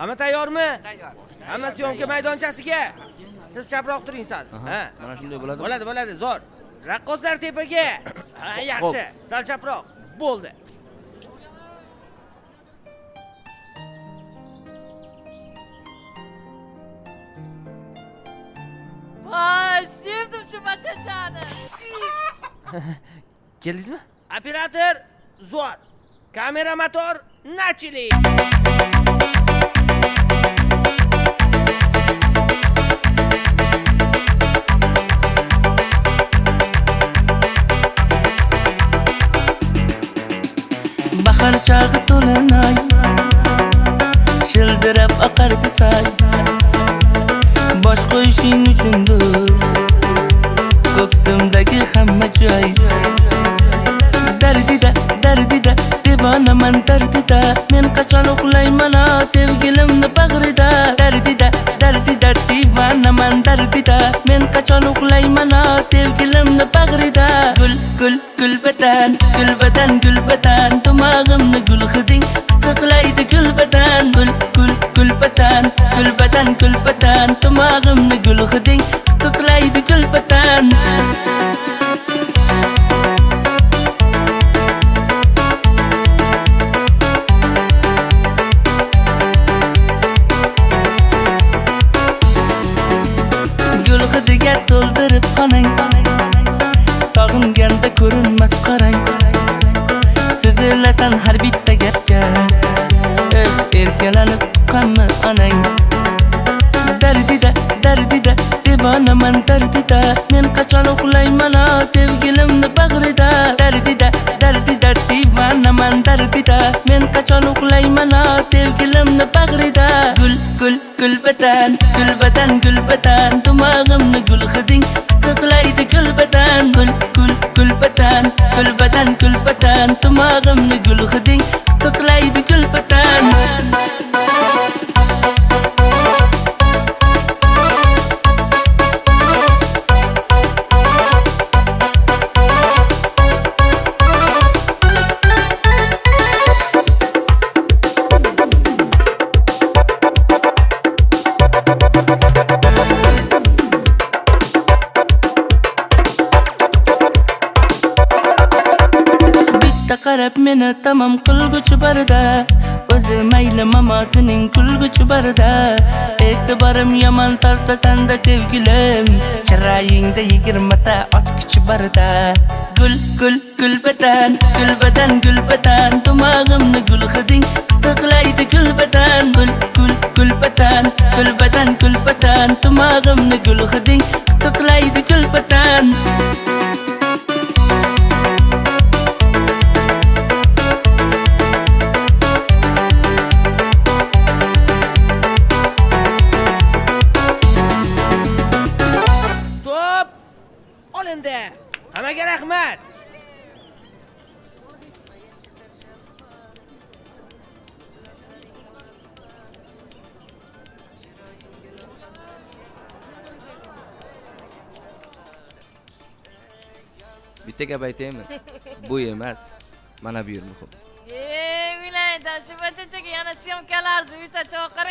Hamma tayyormi? Tayyor. Hamma syomka maydonchasiga. Siz chaproq turing sal. Ha. Mana shunday bo'ladi. Bo'ladi, zo'r. Raqqoslar tepaga. Ha, yaxshi. Sal chaproq. Bo'ldi. Voy, sevdim shu bachachani. Keldingizmi? Operator, zo'r. Kamera, motor, начали. Bahar chog'i to'lanay, shildirab oqardi say. Bosh qo'yishing uchundir ko'ksimdagi hamma joy. Dardida devonaman dardida, men qachon uxlayman sevgilimni bag'rida. Dardida devonaman dardida, men qachon uxlayman sevgilimni bag'rida. Gulbadan tomog'imni gul hiding tiqlaydi gulbadan. Gulbadan tomog'imni gul hiding tiqlaydi gulbadan. Gul hidiga to'ldirib xonang, sog'inganda ko'rinmas qarang. Sizilasan har bitta gapga, erkalanib tuqqanmi onang. Dardida devonaman dardida, men qachon uxlayman sevgilimni bag'rida. Dardida devonaman dardida, men qachon uxlayman sevgilimni bag'rida. Gulbadan tomog'imni gul hiding tiqlaydi gulbadan. Gulbadan tomog'imni gul hiding tiqlaydi gulbadan. Qarab meni tamam qilguchi barda, o'zi mayli mamosining kulguchi barda. E'tiborim yomon tortasan-da sevgilim, chiroyingda 20 ta otkuchi barda. Gulbadan tomog'imni gul hiding tiqlaydi gulbadan. Gulbadan tomog'imni gul hiding tiqlaydi gulbadan. Hammaga rahmat. Bitta gap aytaymi? Bu emas, mana bu yer muhim. Uylaydan shu bachachaga yana syomkalarni uysa choqir.